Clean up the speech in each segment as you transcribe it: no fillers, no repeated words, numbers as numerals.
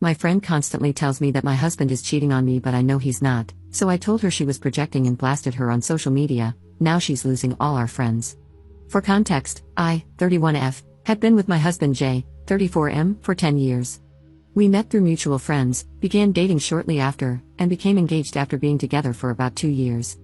My friend constantly tells me that my husband is cheating on me, but I know he's not, so I told her she was projecting and blasted her on social media. Now she's losing all our friends. For context, I, 31F, had been with my husband J, 34M, for 10 years. We met through mutual friends, began dating shortly after, and became engaged after being together for about 2 years.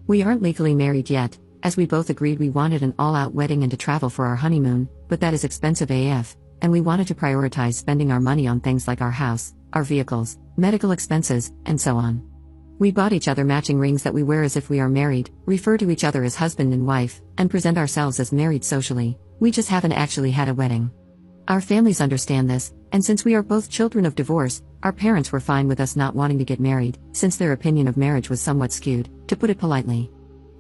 We aren't legally married yet, as we both agreed we wanted an all-out wedding and to travel for our honeymoon, but that is expensive AF, and we wanted to prioritize spending our money on things like our house, our vehicles, medical expenses, and so on. We bought each other matching rings that we wear as if we are married, refer to each other as husband and wife, and present ourselves as married socially. We just haven't actually had a wedding. Our families understand this, and since we are both children of divorce, our parents were fine with us not wanting to get married, since their opinion of marriage was somewhat skewed, to put it politely.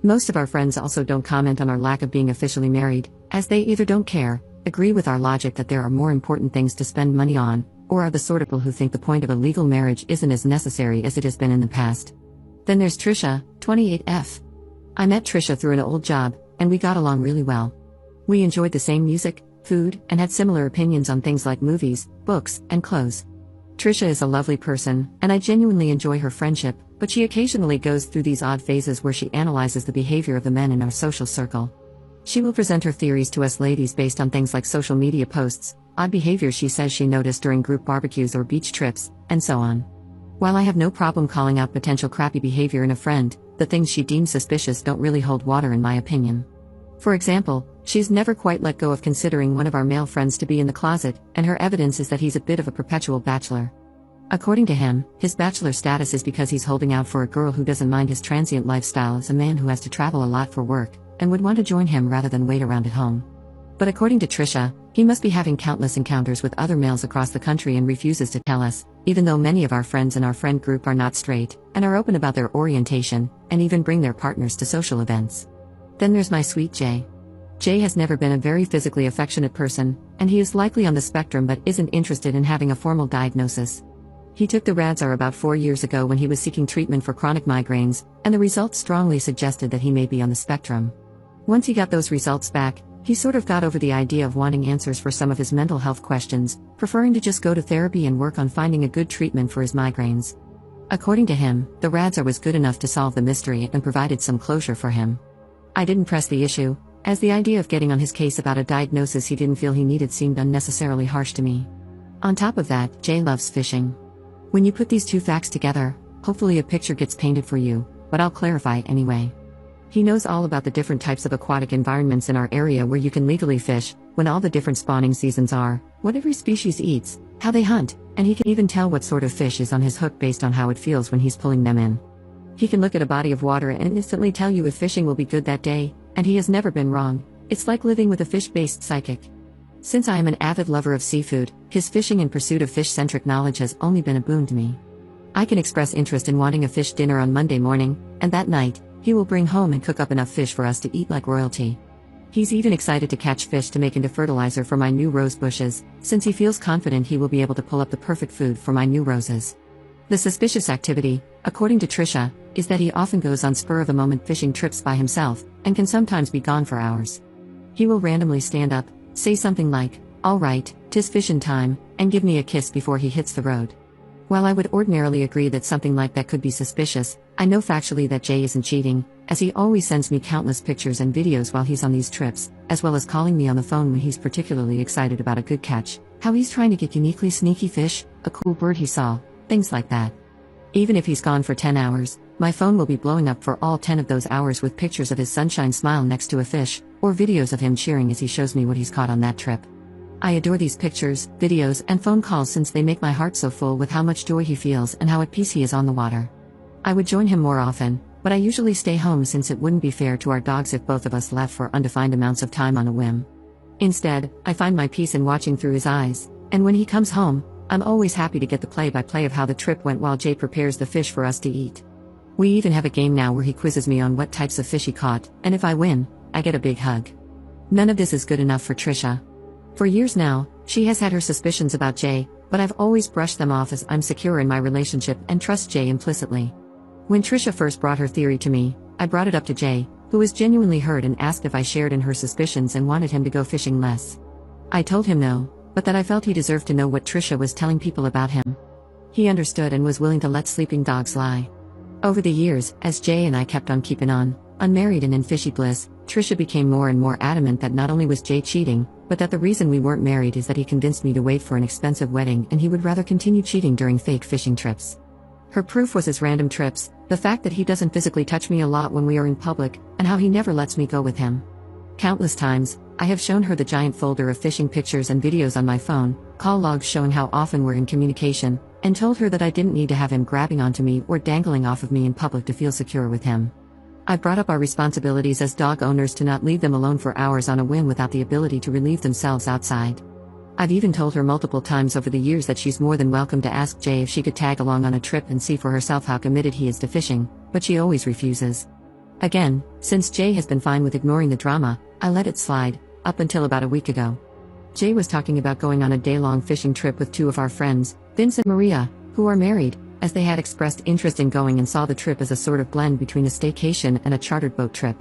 Most of our friends also don't comment on our lack of being officially married, as they either don't care, agree with our logic that there are more important things to spend money on, or are the sort of people who think the point of a legal marriage isn't as necessary as it has been in the past. Then there's Trisha, 28F. I met Trisha through an old job, and we got along really well. We enjoyed the same music, food, and had similar opinions on things like movies, books, and clothes. Trisha is a lovely person, and I genuinely enjoy her friendship, but she occasionally goes through these odd phases where she analyzes the behavior of the men in our social circle. She will present her theories to us ladies based on things like social media posts, odd behavior she says she noticed during group barbecues or beach trips, and so on. While I have no problem calling out potential crappy behavior in a friend, the things she deems suspicious don't really hold water in my opinion. For example, she's never quite let go of considering one of our male friends to be in the closet, and her evidence is that he's a bit of a perpetual bachelor. According to him, his bachelor status is because he's holding out for a girl who doesn't mind his transient lifestyle as a man who has to travel a lot for work, and would want to join him rather than wait around at home. But according to Trisha, he must be having countless encounters with other males across the country and refuses to tell us, even though many of our friends in our friend group are not straight, and are open about their orientation, and even bring their partners to social events. Then there's my sweet Jay. Jay has never been a very physically affectionate person, and he is likely on the spectrum but isn't interested in having a formal diagnosis. He took the Radxar about 4 years ago when he was seeking treatment for chronic migraines, and the results strongly suggested that he may be on the spectrum. Once he got those results back, he sort of got over the idea of wanting answers for some of his mental health questions, preferring to just go to therapy and work on finding a good treatment for his migraines. According to him, the Radxar was good enough to solve the mystery and provided some closure for him. I didn't press the issue, as the idea of getting on his case about a diagnosis he didn't feel he needed seemed unnecessarily harsh to me. On top of that, Jay loves fishing. When you put these two facts together, hopefully a picture gets painted for you, but I'll clarify anyway. He knows all about the different types of aquatic environments in our area where you can legally fish, when all the different spawning seasons are, what every species eats, how they hunt, and he can even tell what sort of fish is on his hook based on how it feels when he's pulling them in. He can look at a body of water and instantly tell you if fishing will be good that day, and he has never been wrong. It's like living with a fish-based psychic. Since I am an avid lover of seafood, his fishing and pursuit of fish-centric knowledge has only been a boon to me. I can express interest in wanting a fish dinner on Monday morning, and that night, he will bring home and cook up enough fish for us to eat like royalty. He's even excited to catch fish to make into fertilizer for my new rose bushes, since he feels confident he will be able to pull up the perfect food for my new roses. The suspicious activity, according to Trisha, is that he often goes on spur-of-the-moment fishing trips by himself, and can sometimes be gone for hours. He will randomly stand up, say something like, "All right, 'tis fishin' time," and give me a kiss before he hits the road. While I would ordinarily agree that something like that could be suspicious, I know factually that Jay isn't cheating, as he always sends me countless pictures and videos while he's on these trips, as well as calling me on the phone when he's particularly excited about a good catch, how he's trying to get uniquely sneaky fish, a cool bird he saw, things like that. Even if he's gone for 10 hours, my phone will be blowing up for all 10 of those hours with pictures of his sunshine smile next to a fish, or videos of him cheering as he shows me what he's caught on that trip. I adore these pictures, videos, and phone calls since they make my heart so full with how much joy he feels and how at peace he is on the water. I would join him more often, but I usually stay home since it wouldn't be fair to our dogs if both of us left for undefined amounts of time on a whim. Instead, I find my peace in watching through his eyes, and when he comes home, I'm always happy to get the play-by-play of how the trip went while Jay prepares the fish for us to eat. We even have a game now where he quizzes me on what types of fish he caught, and if I win, I get a big hug. None of this is good enough for Trisha. For years now, she has had her suspicions about Jay, but I've always brushed them off as I'm secure in my relationship and trust Jay implicitly. When Trisha first brought her theory to me, I brought it up to Jay, who was genuinely hurt and asked if I shared in her suspicions and wanted him to go fishing less. I told him no, but that I felt he deserved to know what Trisha was telling people about him. He understood and was willing to let sleeping dogs lie. Over the years, as Jay and I kept on keeping on, unmarried and in fishy bliss, Trisha became more and more adamant that not only was Jay cheating, but that the reason we weren't married is that he convinced me to wait for an expensive wedding and he would rather continue cheating during fake fishing trips. Her proof was his random trips, the fact that he doesn't physically touch me a lot when we are in public, and how he never lets me go with him. Countless times, I have shown her the giant folder of fishing pictures and videos on my phone, call logs showing how often we're in communication, and told her that I didn't need to have him grabbing onto me or dangling off of me in public to feel secure with him. I brought up our responsibilities as dog owners to not leave them alone for hours on a whim without the ability to relieve themselves outside. I've even told her multiple times over the years that she's more than welcome to ask Jay if she could tag along on a trip and see for herself how committed he is to fishing, but she always refuses. Again, since Jay has been fine with ignoring the drama, I let it slide, up until about a week ago. Jay was talking about going on a day-long fishing trip with two of our friends, Vince and Maria, who are married, as they had expressed interest in going and saw the trip as a sort of blend between a staycation and a chartered boat trip.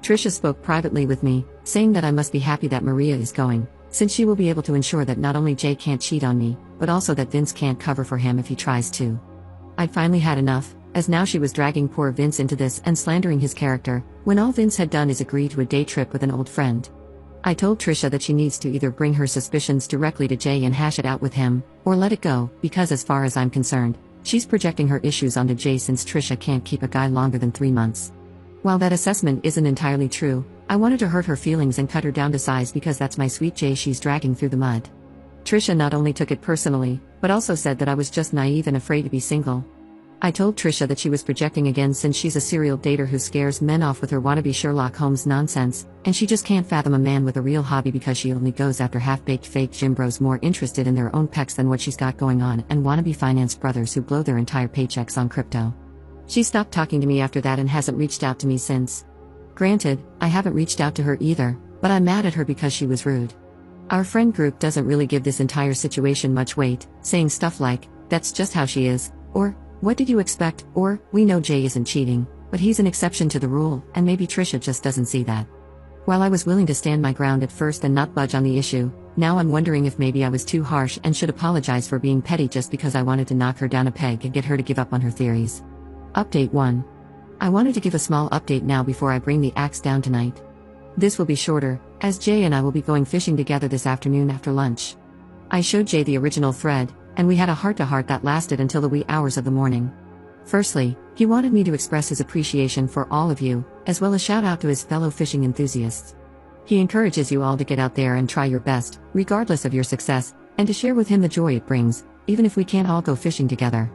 Trisha spoke privately with me, saying that I must be happy that Maria is going, since she will be able to ensure that not only Jay can't cheat on me, but also that Vince can't cover for him if he tries to. I'd finally had enough, as now she was dragging poor Vince into this and slandering his character, when all Vince had done is agree to a day trip with an old friend. I told Trisha that she needs to either bring her suspicions directly to Jay and hash it out with him, or let it go, because as far as I'm concerned, she's projecting her issues onto Jay since Trisha can't keep a guy longer than 3 months. While that assessment isn't entirely true, I wanted to hurt her feelings and cut her down to size because that's my sweet Jay she's dragging through the mud. Trisha not only took it personally, but also said that I was just naive and afraid to be single. I told Trisha that she was projecting again since she's a serial dater who scares men off with her wannabe Sherlock Holmes nonsense, and she just can't fathom a man with a real hobby because she only goes after half-baked fake gym bros more interested in their own pecs than what she's got going on and wannabe finance brothers who blow their entire paychecks on crypto. She stopped talking to me after that and hasn't reached out to me since. Granted, I haven't reached out to her either, but I'm mad at her because she was rude. Our friend group doesn't really give this entire situation much weight, saying stuff like, "That's just how she is," or, "What did you expect?" or, "We know Jay isn't cheating, but he's an exception to the rule," and maybe Trisha just doesn't see that. While I was willing to stand my ground at first and not budge on the issue, now I'm wondering if maybe I was too harsh and should apologize for being petty just because I wanted to knock her down a peg and get her to give up on her theories. Update 1. I wanted to give a small update now before I bring the axe down tonight. This will be shorter, as Jay and I will be going fishing together this afternoon after lunch. I showed Jay the original thread, and we had a heart-to-heart that lasted until the wee hours of the morning. Firstly, he wanted me to express his appreciation for all of you, as well as shout out to his fellow fishing enthusiasts. He encourages you all to get out there and try your best, regardless of your success, and to share with him the joy it brings, even if we can't all go fishing together.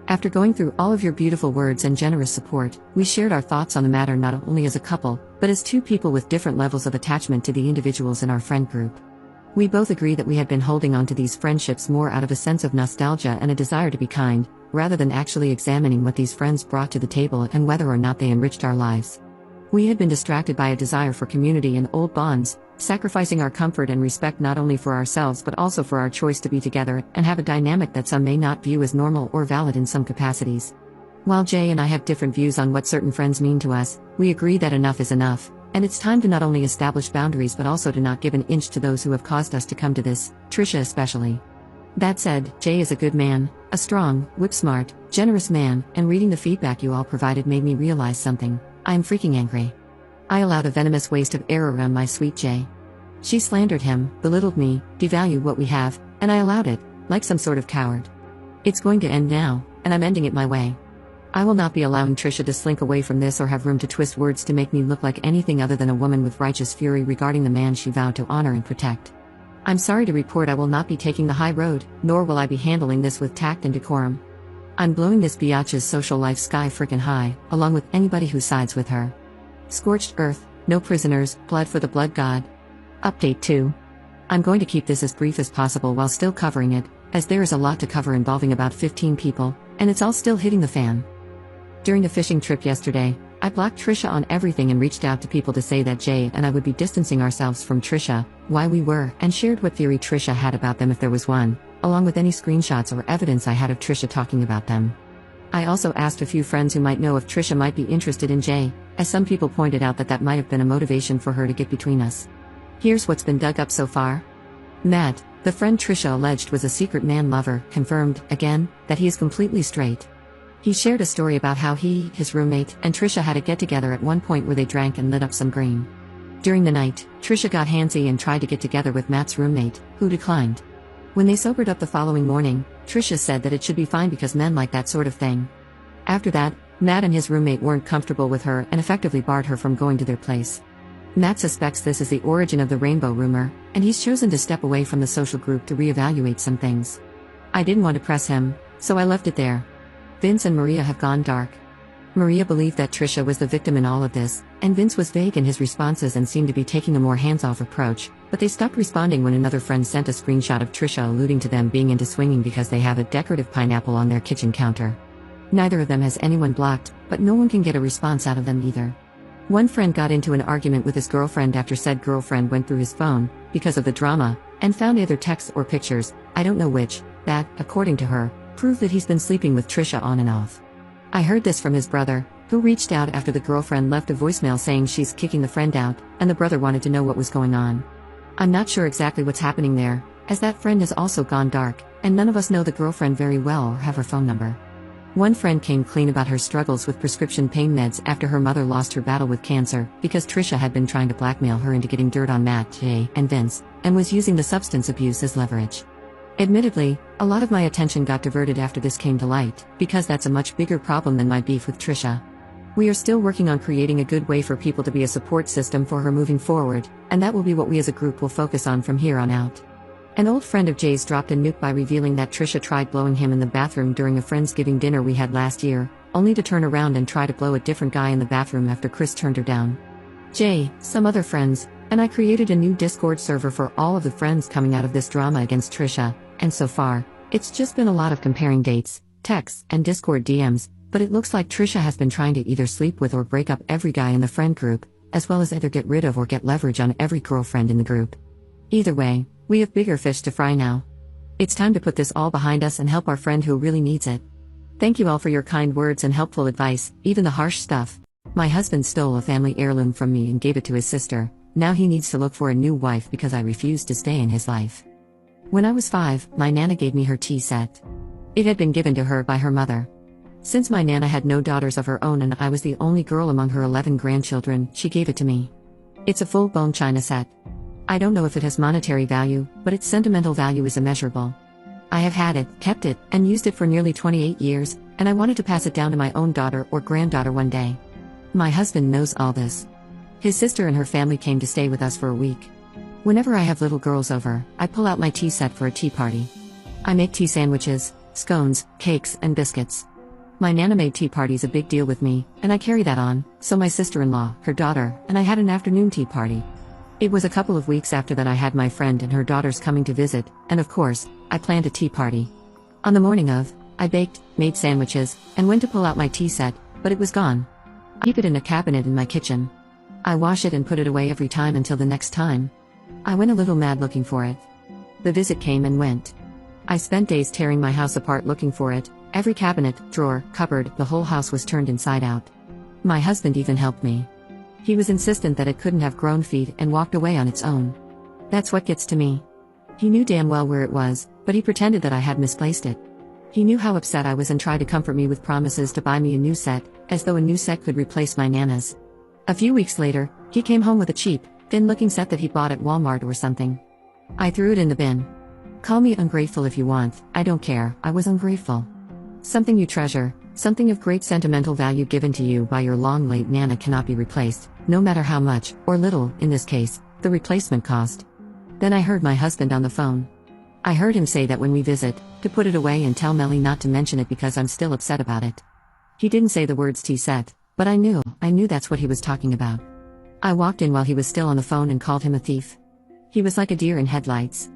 After going through all of your beautiful words and generous support, we shared our thoughts on the matter not only as a couple, but as two people with different levels of attachment to the individuals in our friend group. We both agree that we had been holding on to these friendships more out of a sense of nostalgia and a desire to be kind, rather than actually examining what these friends brought to the table and whether or not they enriched our lives. We had been distracted by a desire for community and old bonds, sacrificing our comfort and respect not only for ourselves but also for our choice to be together and have a dynamic that some may not view as normal or valid in some capacities. While Jay and I have different views on what certain friends mean to us, we agree that enough is enough, and it's time to not only establish boundaries but also to not give an inch to those who have caused us to come to this, Trisha especially. That said, Jay is a good man, a strong, whip-smart, generous man, and reading the feedback you all provided made me realize something. I'm freaking angry. I allowed a venomous waste of air around my sweet Jay. She slandered him, belittled me, devalued what we have, and I allowed it, like some sort of coward. It's going to end now, and I'm ending it my way. I will not be allowing Trisha to slink away from this or have room to twist words to make me look like anything other than a woman with righteous fury regarding the man she vowed to honor and protect. I'm sorry to report I will not be taking the high road, nor will I be handling this with tact and decorum. I'm blowing this biatch's social life sky frickin' high, along with anybody who sides with her. Scorched earth, no prisoners, blood for the blood god. Update 2. I'm going to keep this as brief as possible while still covering it, as there is a lot to cover involving about 15 people, and it's all still hitting the fan. During the fishing trip yesterday, I blocked Trisha on everything and reached out to people to say that Jay and I would be distancing ourselves from Trisha, why we were, and shared what theory Trisha had about them if there was one, along with any screenshots or evidence I had of Trisha talking about them. I also asked a few friends who might know if Trisha might be interested in Jay, as some people pointed out that that might have been a motivation for her to get between us. Here's what's been dug up so far. Matt, The friend Trisha alleged was a secret man lover, confirmed, again, that he is completely straight. He shared a story about how he, his roommate, and Trisha had a get-together at one point where they drank and lit up some green. During the night, Trisha got handsy and tried to get together with Matt's roommate, who declined. When they sobered up the following morning, Trisha said that it should be fine because men like that sort of thing. After that, Matt and his roommate weren't comfortable with her and effectively barred her from going to their place. Matt suspects this is the origin of the rainbow rumor, and he's chosen to step away from the social group to reevaluate some things. I didn't want to press him, so I left it there. Vince and Maria have gone dark. Maria believed that Trisha was the victim in all of this, and Vince was vague in his responses and seemed to be taking a more hands-off approach, but they stopped responding when another friend sent a screenshot of Trisha alluding to them being into swinging because they have a decorative pineapple on their kitchen counter. Neither of them has anyone blocked, but no one can get a response out of them either. One friend got into an argument with his girlfriend after said girlfriend went through his phone, because of the drama, and found either texts or pictures, I don't know which, that, according to her, proved that he's been sleeping with Trisha on and off. I heard this from his brother, who reached out after the girlfriend left a voicemail saying she's kicking the friend out, and the brother wanted to know what was going on. I'm not sure exactly what's happening there, as that friend has also gone dark, and none of us know the girlfriend very well or have her phone number. One friend came clean about her struggles with prescription pain meds after her mother lost her battle with cancer because Trisha had been trying to blackmail her into getting dirt on Matt, Jay, and Vince, and was using the substance abuse as leverage. Admittedly, a lot of my attention got diverted after this came to light, because that's a much bigger problem than my beef with Trisha. We are still working on creating a good way for people to be a support system for her moving forward, and that will be what we as a group will focus on from here on out. An old friend of Jay's dropped a nuke by revealing that Trisha tried blowing him in the bathroom during a Friendsgiving dinner we had last year, only to turn around and try to blow a different guy in the bathroom after Chris turned her down. Jay, some other friends, and I created a new Discord server for all of the friends coming out of this drama against Trisha, and so far, it's just been a lot of comparing dates, texts, and Discord DMs, but it looks like Trisha has been trying to either sleep with or break up every guy in the friend group, as well as either get rid of or get leverage on every girlfriend in the group. Either way, we have bigger fish to fry now. It's time to put this all behind us and help our friend who really needs it. Thank you all for your kind words and helpful advice, even the harsh stuff. My husband stole a family heirloom from me and gave it to his sister. Now he needs to look for a new wife because I refused to stay in his life. When I was 5, my Nana gave me her tea set. It had been given to her by her mother. Since my Nana had no daughters of her own and I was the only girl among her 11 grandchildren, she gave it to me. It's a full-bone china set. I don't know if it has monetary value, but its sentimental value is immeasurable. I have had it, kept it, and used it for nearly 28 years, and I wanted to pass it down to my own daughter or granddaughter one day. My husband knows all this. His sister and her family came to stay with us for a week. Whenever I have little girls over, I pull out my tea set for a tea party. I make tea sandwiches, scones, cakes, and biscuits. My Nana made tea parties a big deal with me, and I carry that on, so my sister-in-law, her daughter, and I had an afternoon tea party. It was a couple of weeks after that I had my friend and her daughters coming to visit, and of course, I planned a tea party. On the morning of, I baked, made sandwiches, and went to pull out my tea set, but it was gone. I keep it in a cabinet in my kitchen. I wash it and put it away every time until the next time. I went a little mad looking for it. The visit came and went. I spent days tearing my house apart looking for it. Every cabinet, drawer, cupboard, the whole house was turned inside out. My husband even helped me. He was insistent that it couldn't have grown feet and walked away on its own. That's what gets to me. He knew damn well where it was, but he pretended that I had misplaced it. He knew how upset I was and tried to comfort me with promises to buy me a new set, as though a new set could replace my Nana's. A few weeks later, he came home with a cheap, thin-looking set that he bought at Walmart or something. I threw it in the bin. Call me ungrateful if you want, I don't care, I was ungrateful. Something you treasure, something of great sentimental value given to you by your long-late Nana cannot be replaced, no matter how much, or little, in this case, the replacement cost. Then I heard my husband on the phone. I heard him say that when we visit, to put it away and tell Melly not to mention it because I'm still upset about it. He didn't say the words tea set, but I knew that's what he was talking about. I walked in while he was still on the phone and called him a thief. He was like a deer in headlights.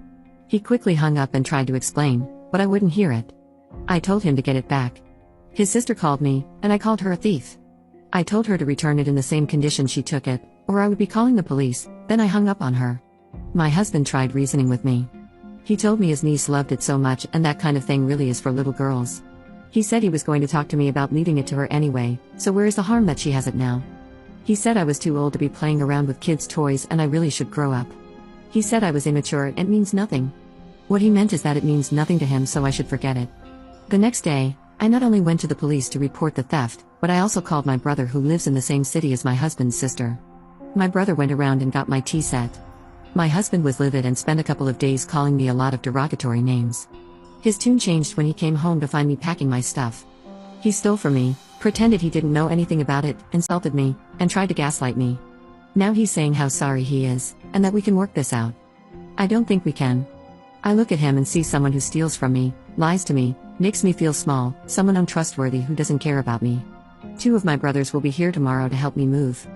He quickly hung up and tried to explain, but I wouldn't hear it. I told him to get it back. His sister called me, and I called her a thief. I told her to return it in the same condition she took it, or I would be calling the police, then I hung up on her. My husband tried reasoning with me. He told me his niece loved it so much and that kind of thing really is for little girls. He said he was going to talk to me about leaving it to her anyway, so where is the harm that she has it now? He said I was too old to be playing around with kids' toys and I really should grow up. He said I was immature and it means nothing. What he meant is that it means nothing to him, so I should forget it. The next day, I not only went to the police to report the theft, but I also called my brother who lives in the same city as my husband's sister. My brother went around and got my tea set. My husband was livid and spent a couple of days calling me a lot of derogatory names. His tune changed when he came home to find me packing my stuff. He stole from me, pretended he didn't know anything about it, insulted me, and tried to gaslight me. Now he's saying how sorry he is, and that we can work this out. I don't think we can. I look at him and see someone who steals from me, lies to me, makes me feel small, someone untrustworthy who doesn't care about me. 2 of my brothers will be here tomorrow to help me move.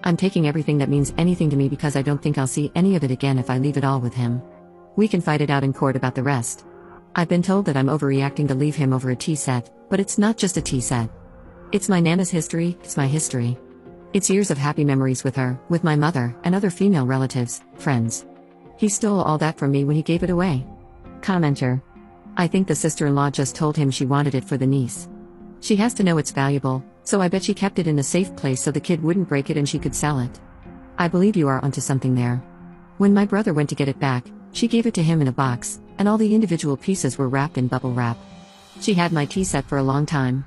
I'm taking everything that means anything to me because I don't think I'll see any of it again if I leave it all with him. We can fight it out in court about the rest. I've been told that I'm overreacting to leave him over a tea set, but it's not just a tea set. It's my Nana's history, it's my history. It's years of happy memories with her, with my mother, and other female relatives, friends. He stole all that from me when he gave it away. Commenter. I think the sister-in-law just told him she wanted it for the niece. She has to know it's valuable, so I bet she kept it in a safe place so the kid wouldn't break it and she could sell it. I believe you are onto something there. When my brother went to get it back, she gave it to him in a box, and all the individual pieces were wrapped in bubble wrap. She had my tea set for a long time.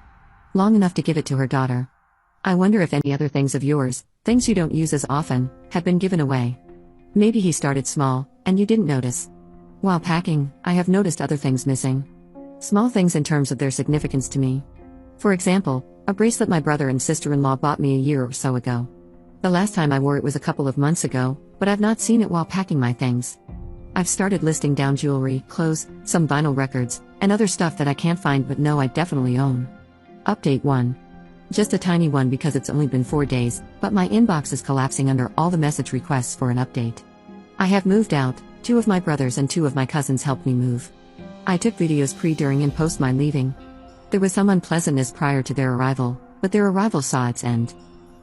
Long enough to give it to her daughter. I wonder if any other things of yours, things you don't use as often, have been given away. Maybe he started small, and you didn't notice. While packing, I have noticed other things missing. Small things in terms of their significance to me. For example, a bracelet my brother and sister-in-law bought me a year or so ago. The last time I wore it was a couple of months ago, but I've not seen it while packing my things. I've started listing down jewelry, clothes, some vinyl records, and other stuff that I can't find but know I definitely own. Update 1. Just a tiny one because it's only been 4 days, but my inbox is collapsing under all the message requests for an update. I have moved out, 2 of my brothers and 2 of my cousins helped me move. I took videos pre, during, and post my leaving. There was some unpleasantness prior to their arrival, but their arrival saw its end.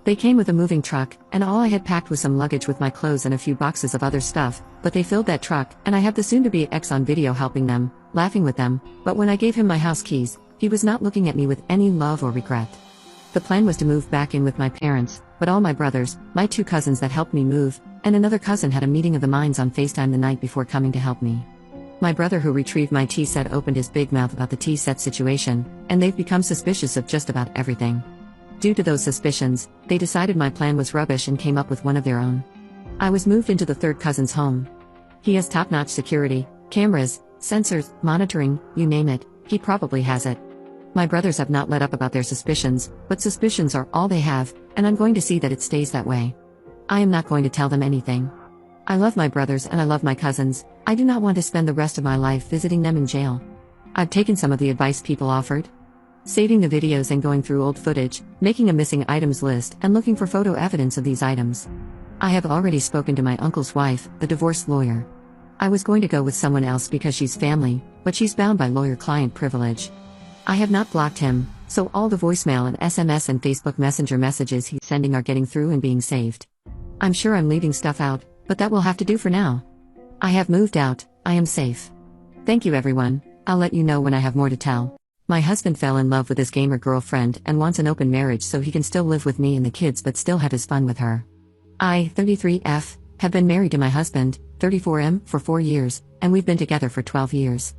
They came with a moving truck, and all I had packed was some luggage with my clothes and a few boxes of other stuff, but they filled that truck, and I have the soon-to-be ex on video helping them, laughing with them, but when I gave him my house keys, he was not looking at me with any love or regret. The plan was to move back in with my parents, but all my brothers, my 2 cousins that helped me move, and another cousin had a meeting of the minds on FaceTime the night before coming to help me. My brother who retrieved my tea set opened his big mouth about the tea set situation, and they've become suspicious of just about everything. Due to those suspicions, they decided my plan was rubbish and came up with one of their own. I was moved into the 3rd cousin's home. He has top-notch security, cameras, sensors, monitoring, you name it, he probably has it. My brothers have not let up about their suspicions, but suspicions are all they have, and I'm going to see that it stays that way. I am not going to tell them anything. I love my brothers and I love my cousins. I do not want to spend the rest of my life visiting them in jail. I've taken some of the advice people offered. Saving the videos and going through old footage, making a missing items list and looking for photo evidence of these items. I have already spoken to my uncle's wife, the divorce lawyer. I was going to go with someone else because she's family, but she's bound by lawyer-client privilege. I have not blocked him, so all the voicemail and SMS and Facebook Messenger messages he's sending are getting through and being saved. I'm sure I'm leaving stuff out, but that will have to do for now. I have moved out, I am safe. Thank you everyone, I'll let you know when I have more to tell. My husband fell in love with his gamer girlfriend and wants an open marriage so he can still live with me and the kids but still have his fun with her. I, 33F, have been married to my husband, 34M, for 4 years, and we've been together for 12 years.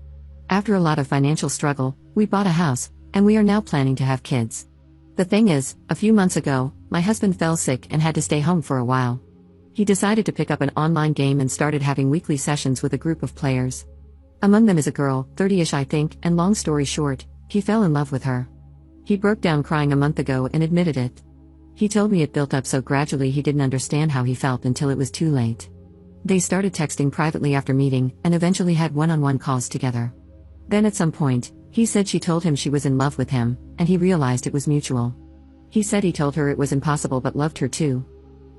After a lot of financial struggle, we bought a house, and we are now planning to have kids. The thing is, a few months ago, my husband fell sick and had to stay home for a while. He decided to pick up an online game and started having weekly sessions with a group of players. Among them is a girl, 30ish I think, and long story short, he fell in love with her. He broke down crying a month ago and admitted it. He told me it built up so gradually he didn't understand how he felt until it was too late. They started texting privately after meeting, and eventually had one-on-one calls together. Then at some point, he said she told him she was in love with him, and he realized it was mutual. He said he told her it was impossible but loved her too.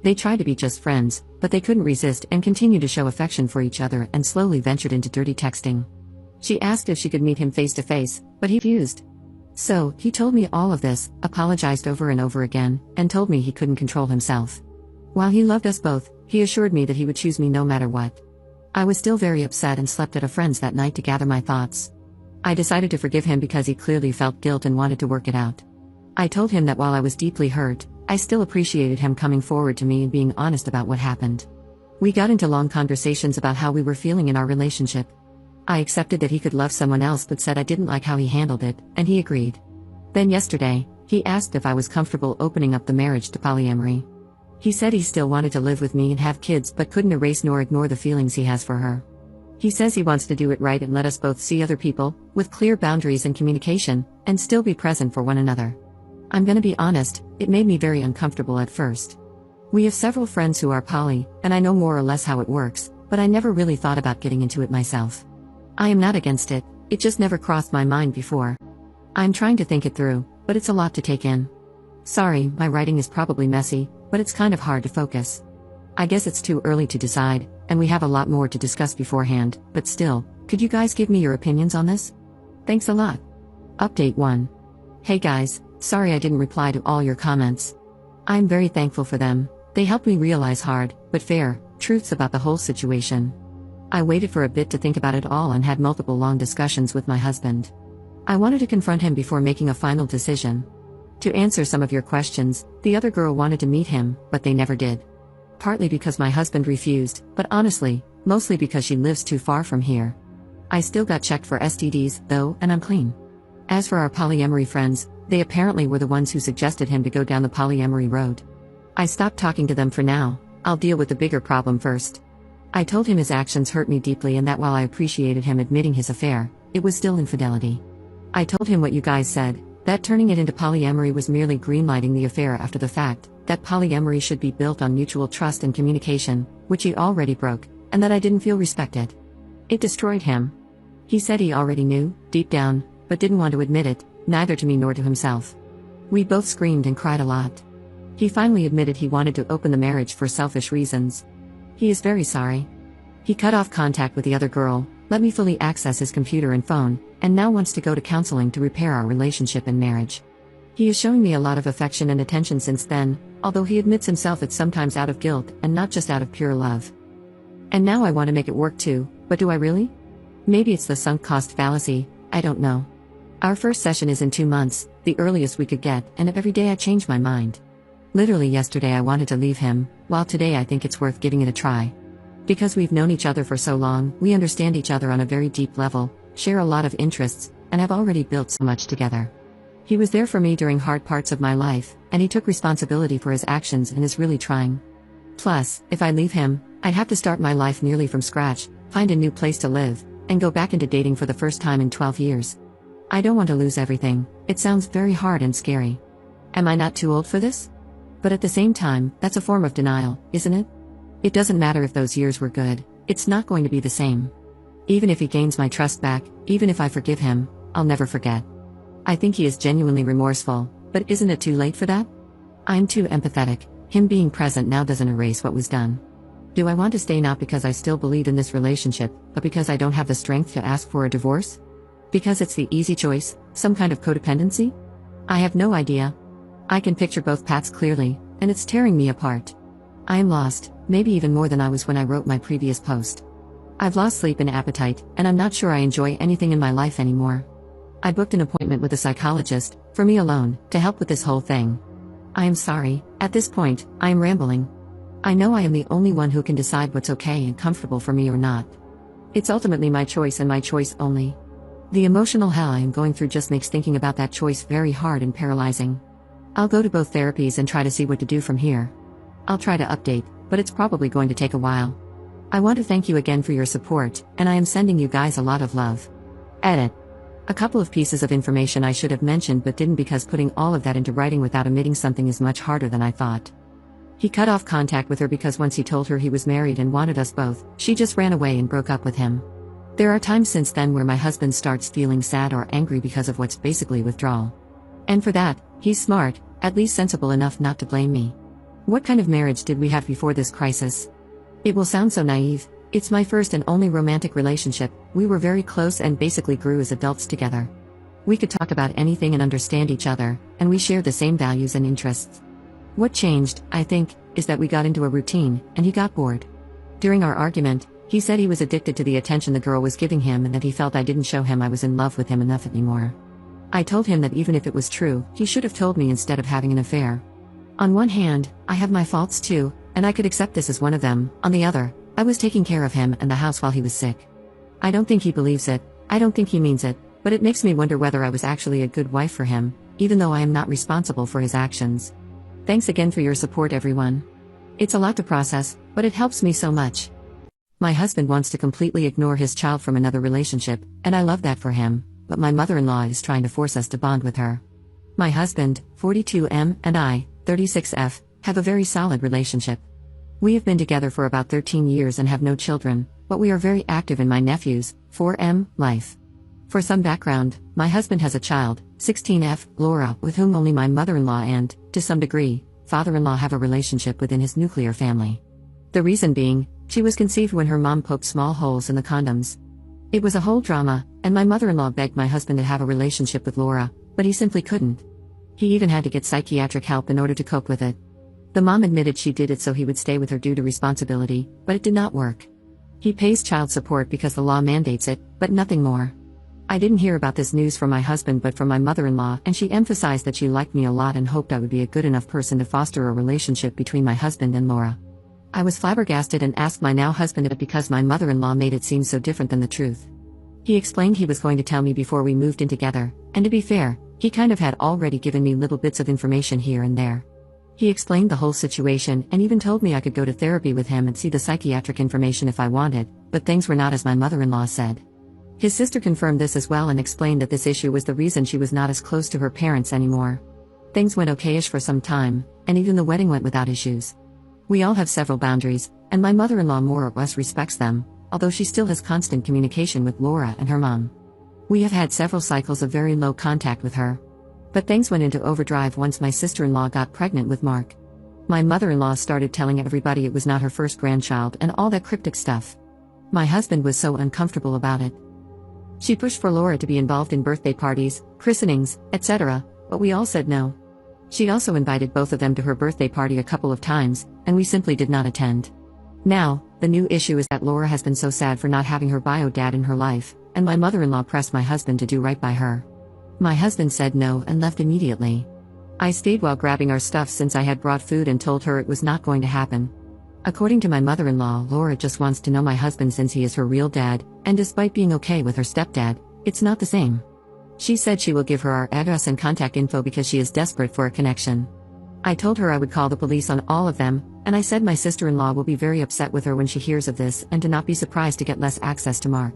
They tried to be just friends, but they couldn't resist and continued to show affection for each other and slowly ventured into dirty texting. She asked if she could meet him face to face, but he refused. So, he told me all of this, apologized over and over again, and told me he couldn't control himself. While he loved us both, he assured me that he would choose me no matter what. I was still very upset and slept at a friend's that night to gather my thoughts. I decided to forgive him because he clearly felt guilt and wanted to work it out. I told him that while I was deeply hurt, I still appreciated him coming forward to me and being honest about what happened. We got into long conversations about how we were feeling in our relationship. I accepted that he could love someone else but said I didn't like how he handled it, and he agreed. Then yesterday, he asked if I was comfortable opening up the marriage to polyamory. He said he still wanted to live with me and have kids but couldn't erase nor ignore the feelings he has for her. He says he wants to do it right and let us both see other people, with clear boundaries and communication, and still be present for one another. I'm gonna be honest, it made me very uncomfortable at first. We have several friends who are poly, and I know more or less how it works, but I never really thought about getting into it myself. I am not against it, it just never crossed my mind before. I'm trying to think it through, but it's a lot to take in. Sorry, my writing is probably messy, but it's kind of hard to focus. I guess it's too early to decide, and we have a lot more to discuss beforehand, but still, could you guys give me your opinions on this? Thanks a lot. Update 1. Hey guys, sorry I didn't reply to all your comments. I'm very thankful for them, they helped me realize hard, but fair, truths about the whole situation. I waited for a bit to think about it all and had multiple long discussions with my husband. I wanted to confront him before making a final decision. To answer some of your questions, the other girl wanted to meet him, but they never did. Partly because my husband refused, but honestly, mostly because she lives too far from here. I still got checked for STDs, though, and I'm clean. As for our polyamory friends, they apparently were the ones who suggested him to go down the polyamory road. I stopped talking to them for now, I'll deal with the bigger problem first. I told him his actions hurt me deeply and that while I appreciated him admitting his affair, it was still infidelity. I told him what you guys said, that turning it into polyamory was merely greenlighting the affair after the fact, that polyamory should be built on mutual trust and communication, which he already broke, and that I didn't feel respected. It destroyed him. He said he already knew, deep down, but didn't want to admit it, neither to me nor to himself. We both screamed and cried a lot. He finally admitted he wanted to open the marriage for selfish reasons. He is very sorry. He cut off contact with the other girl, let me fully access his computer and phone, and now wants to go to counseling to repair our relationship and marriage. He is showing me a lot of affection and attention since then, although he admits himself it's sometimes out of guilt and not just out of pure love. And now I want to make it work too, but do I really? Maybe it's the sunk cost fallacy, I don't know. Our first session is in 2 months, the earliest we could get, and every day I change my mind. Literally yesterday I wanted to leave him, while today I think it's worth giving it a try. Because we've known each other for so long, we understand each other on a very deep level, share a lot of interests, and have already built so much together. He was there for me during hard parts of my life, and he took responsibility for his actions and is really trying. Plus, if I leave him, I'd have to start my life nearly from scratch, find a new place to live, and go back into dating for the first time in 12 years. I don't want to lose everything, it sounds very hard and scary. Am I not too old for this? But at the same time, that's a form of denial, isn't it? It doesn't matter if those years were good, it's not going to be the same. Even if he gains my trust back, even if I forgive him, I'll never forget. I think he is genuinely remorseful, but isn't it too late for that? I'm too empathetic, him being present now doesn't erase what was done. Do I want to stay not because I still believe in this relationship, but because I don't have the strength to ask for a divorce? Because it's the easy choice, some kind of codependency? I have no idea. I can picture both paths clearly, and it's tearing me apart. I am lost, maybe even more than I was when I wrote my previous post. I've lost sleep and appetite, and I'm not sure I enjoy anything in my life anymore. I booked an appointment with a psychologist, for me alone, to help with this whole thing. I am sorry, at this point, I am rambling. I know I am the only one who can decide what's okay and comfortable for me or not. It's ultimately my choice and my choice only. The emotional hell I am going through just makes thinking about that choice very hard and paralyzing. I'll go to both therapies and try to see what to do from here. I'll try to update, but it's probably going to take a while. I want to thank you again for your support, and I am sending you guys a lot of love. Edit. A couple of pieces of information I should have mentioned but didn't because putting all of that into writing without omitting something is much harder than I thought. He cut off contact with her because once he told her he was married and wanted us both, she just ran away and broke up with him. There are times since then where my husband starts feeling sad or angry because of what's basically withdrawal. And for that, he's smart, at least sensible enough not to blame me. What kind of marriage did we have before this crisis? It will sound so naive, it's my first and only romantic relationship, we were very close and basically grew as adults together. We could talk about anything and understand each other, and we shared the same values and interests. What changed, I think, is that we got into a routine, and he got bored. During our argument, he said he was addicted to the attention the girl was giving him and that he felt I didn't show him I was in love with him enough anymore. I told him that even if it was true, he should have told me instead of having an affair. On one hand, I have my faults too, and I could accept this as one of them. On the other, I was taking care of him and the house while he was sick. I don't think he believes it, I don't think he means it, but it makes me wonder whether I was actually a good wife for him, even though I am not responsible for his actions. Thanks again for your support, everyone. It's a lot to process, but it helps me so much. My husband wants to completely ignore his child from another relationship, and I love that for him, but my mother-in-law is trying to force us to bond with her. My husband, 42M, and I, 36F, have a very solid relationship. We have been together for about 13 years and have no children, but we are very active in my nephew's, 4M, life. For some background, my husband has a child, 16F, Laura, with whom only my mother-in-law and, to some degree, father-in-law have a relationship within his nuclear family. The reason being, she was conceived when her mom poked small holes in the condoms. It was a whole drama, and my mother-in-law begged my husband to have a relationship with Laura, but he simply couldn't. He even had to get psychiatric help in order to cope with it. The mom admitted she did it so he would stay with her due to responsibility, but it did not work. He pays child support because the law mandates it, but nothing more. I didn't hear about this news from my husband but from my mother-in-law, and she emphasized that she liked me a lot and hoped I would be a good enough person to foster a relationship between my husband and Laura. I was flabbergasted and asked my now husband it because my mother-in-law made it seem so different than the truth. He explained he was going to tell me before we moved in together, and to be fair, he kind of had already given me little bits of information here and there. He explained the whole situation and even told me I could go to therapy with him and see the psychiatric information if I wanted, but things were not as my mother-in-law said. His sister confirmed this as well and explained that this issue was the reason she was not as close to her parents anymore. Things went okayish for some time, and even the wedding went without issues. We all have several boundaries, and my mother-in-law more or less respects them, although she still has constant communication with Laura and her mom. We have had several cycles of very low contact with her. But things went into overdrive once my sister-in-law got pregnant with Mark. My mother-in-law started telling everybody it was not her first grandchild and all that cryptic stuff. My husband was so uncomfortable about it. She pushed for Laura to be involved in birthday parties, christenings, etc., but we all said no. She also invited both of them to her birthday party a couple of times, and we simply did not attend. Now, the new issue is that Laura has been so sad for not having her bio dad in her life, and my mother-in-law pressed my husband to do right by her. My husband said no and left immediately. I stayed while grabbing our stuff since I had brought food and told her it was not going to happen. According to my mother-in-law, Laura just wants to know my husband since he is her real dad, and despite being okay with her stepdad, it's not the same. She said she will give her our address and contact info because she is desperate for a connection. I told her I would call the police on all of them, and I said my sister-in-law will be very upset with her when she hears of this and to not be surprised to get less access to Mark.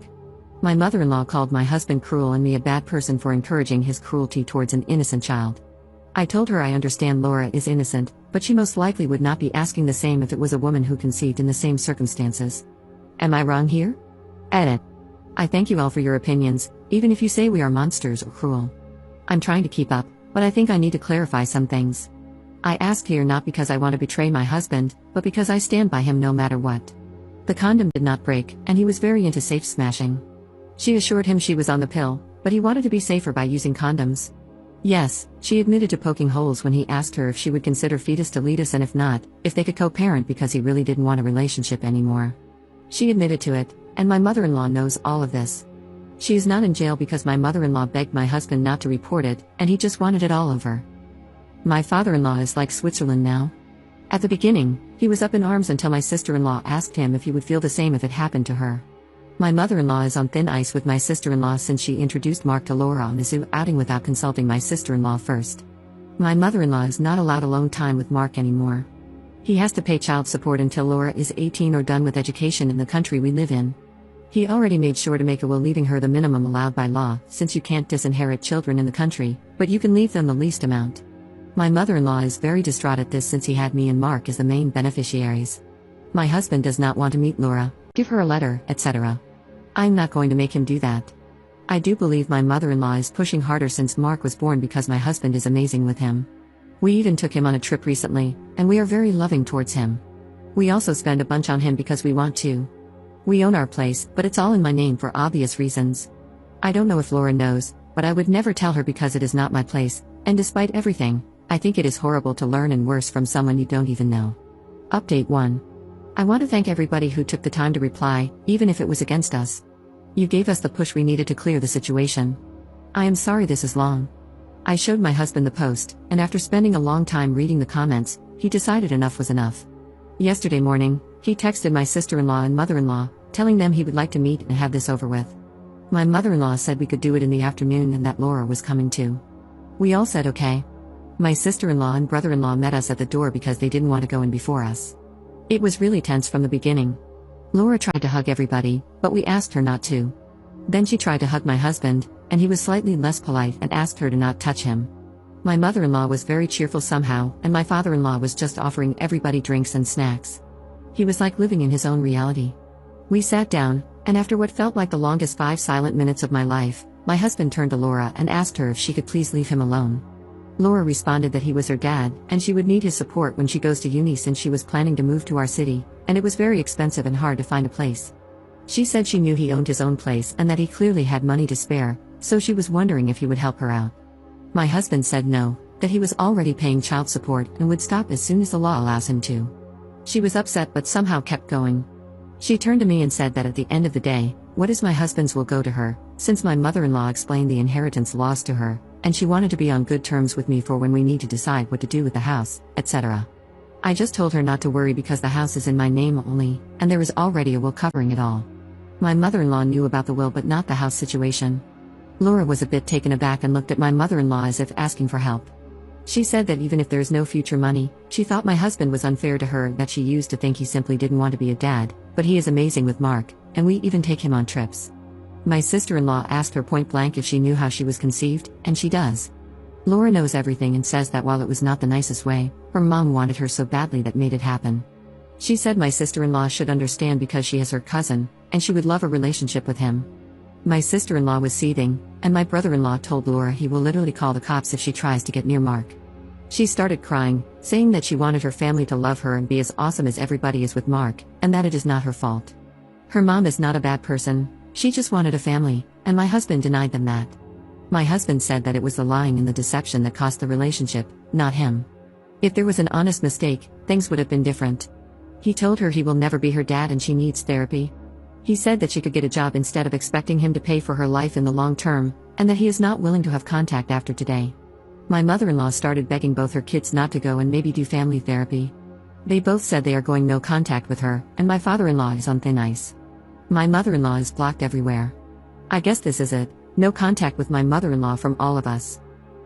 My mother-in-law called my husband cruel and me a bad person for encouraging his cruelty towards an innocent child. I told her I understand Laura is innocent, but she most likely would not be asking the same if it was a woman who conceived in the same circumstances. Am I wrong here? Edit. I thank you all for your opinions, even if you say we are monsters or cruel. I'm trying to keep up, but I think I need to clarify some things. I asked here not because I want to betray my husband, but because I stand by him no matter what. The condom did not break, and he was very into safe smashing. She assured him she was on the pill, but he wanted to be safer by using condoms. Yes, she admitted to poking holes when he asked her if she would consider fetus deletus and if not, if they could co-parent because he really didn't want a relationship anymore. She admitted to it, and my mother-in-law knows all of this. She is not in jail because my mother-in-law begged my husband not to report it, and he just wanted it all over. My father-in-law is like Switzerland now. At the beginning, he was up in arms until my sister-in-law asked him if he would feel the same if it happened to her. My mother-in-law is on thin ice with my sister-in-law since she introduced Mark to Laura on the zoo outing without consulting my sister-in-law first. My mother-in-law is not allowed alone time with Mark anymore. He has to pay child support until Laura is 18 or done with education in the country we live in. He already made sure to make a will leaving her the minimum allowed by law, since you can't disinherit children in the country, but you can leave them the least amount. My mother-in-law is very distraught at this since he had me and Mark as the main beneficiaries. My husband does not want to meet Laura, give her a letter, etc. I'm not going to make him do that. I do believe my mother-in-law is pushing harder since Mark was born because my husband is amazing with him. We even took him on a trip recently, and we are very loving towards him. We also spend a bunch on him because we want to. We own our place, but it's all in my name for obvious reasons. I don't know if Laura knows, but I would never tell her because it is not my place, and despite everything, I think it is horrible to learn and worse from someone you don't even know. Update 1. I want to thank everybody who took the time to reply, even if it was against us. You gave us the push we needed to clear the situation. I am sorry this is long. I showed my husband the post, and after spending a long time reading the comments, he decided enough was enough. Yesterday morning, he texted my sister-in-law and mother-in-law, telling them he would like to meet and have this over with. My mother-in-law said we could do it in the afternoon and that Laura was coming too. We all said okay. My sister-in-law and brother-in-law met us at the door because they didn't want to go in before us. It was really tense from the beginning. Laura tried to hug everybody, but we asked her not to. Then she tried to hug my husband, and he was slightly less polite and asked her to not touch him. My mother-in-law was very cheerful somehow, and my father-in-law was just offering everybody drinks and snacks. He was like living in his own reality. We sat down, and after what felt like the longest 5 silent minutes of my life, my husband turned to Laura and asked her if she could please leave him alone. Laura responded that he was her dad, and she would need his support when she goes to uni since she was planning to move to our city, and it was very expensive and hard to find a place. She said she knew he owned his own place and that he clearly had money to spare, so she was wondering if he would help her out. My husband said no, that he was already paying child support and would stop as soon as the law allows him to. She was upset but somehow kept going. She turned to me and said that at the end of the day, what is my husband's will go to her, since my mother-in-law explained the inheritance laws to her, and she wanted to be on good terms with me for when we need to decide what to do with the house, etc. I just told her not to worry because the house is in my name only, and there is already a will covering it all. My mother-in-law knew about the will but not the house situation. Laura was a bit taken aback and looked at my mother-in-law as if asking for help. She said that even if there is no future money, she thought my husband was unfair to her, that she used to think he simply didn't want to be a dad, but he is amazing with Mark, and we even take him on trips. My sister-in-law asked her point blank if she knew how she was conceived, and she does. Laura knows everything and says that while it was not the nicest way, her mom wanted her so badly that made it happen. She said my sister-in-law should understand because she is her cousin, and she would love a relationship with him. My sister-in-law was seething, and my brother-in-law told Laura he will literally call the cops if she tries to get near Mark. She started crying, saying that she wanted her family to love her and be as awesome as everybody is with Mark, and that it is not her fault. Her mom is not a bad person, she just wanted a family, and my husband denied them that. My husband said that it was the lying and the deception that cost the relationship, not him. If there was an honest mistake, things would have been different. He told her he will never be her dad and she needs therapy. He said that she could get a job instead of expecting him to pay for her life in the long term, and that he is not willing to have contact after today. My mother-in-law started begging both her kids not to go and maybe do family therapy. They both said they are going no contact with her, and my father-in-law is on thin ice. My mother-in-law is blocked everywhere. I guess this is it, no contact with my mother-in-law from all of us.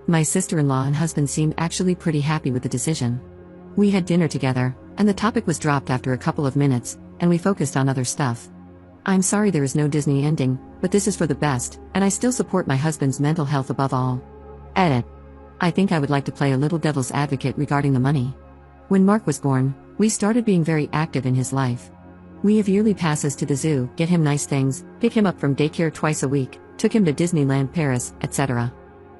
My sister-in-law and husband seem actually pretty happy with the decision. We had dinner together, and the topic was dropped after a couple of minutes, and we focused on other stuff. I'm sorry there is no Disney ending, but this is for the best, and I still support my husband's mental health above all. Edit. I think I would like to play a little devil's advocate regarding the money. When Mark was born, we started being very active in his life. We have yearly passes to the zoo, get him nice things, pick him up from daycare twice a week, took him to Disneyland Paris, etc.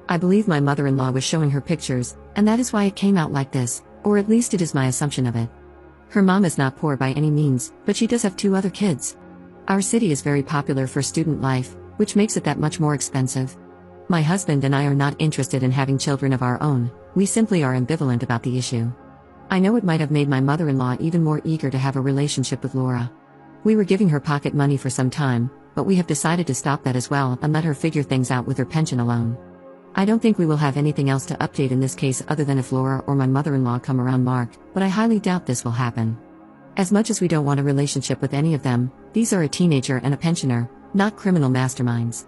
I believe my mother-in-law was showing her pictures, and that is why it came out like this, or at least it is my assumption of it. Her mom is not poor by any means, but she does have 2 other kids. Our city is very popular for student life, which makes it that much more expensive. My husband and I are not interested in having children of our own, we simply are ambivalent about the issue. I know it might have made my mother-in-law even more eager to have a relationship with Laura. We were giving her pocket money for some time, but we have decided to stop that as well and let her figure things out with her pension alone. I don't think we will have anything else to update in this case other than if Laura or my mother-in-law come around Mark, but I highly doubt this will happen. As much as we don't want a relationship with any of them, these are a teenager and a pensioner, not criminal masterminds.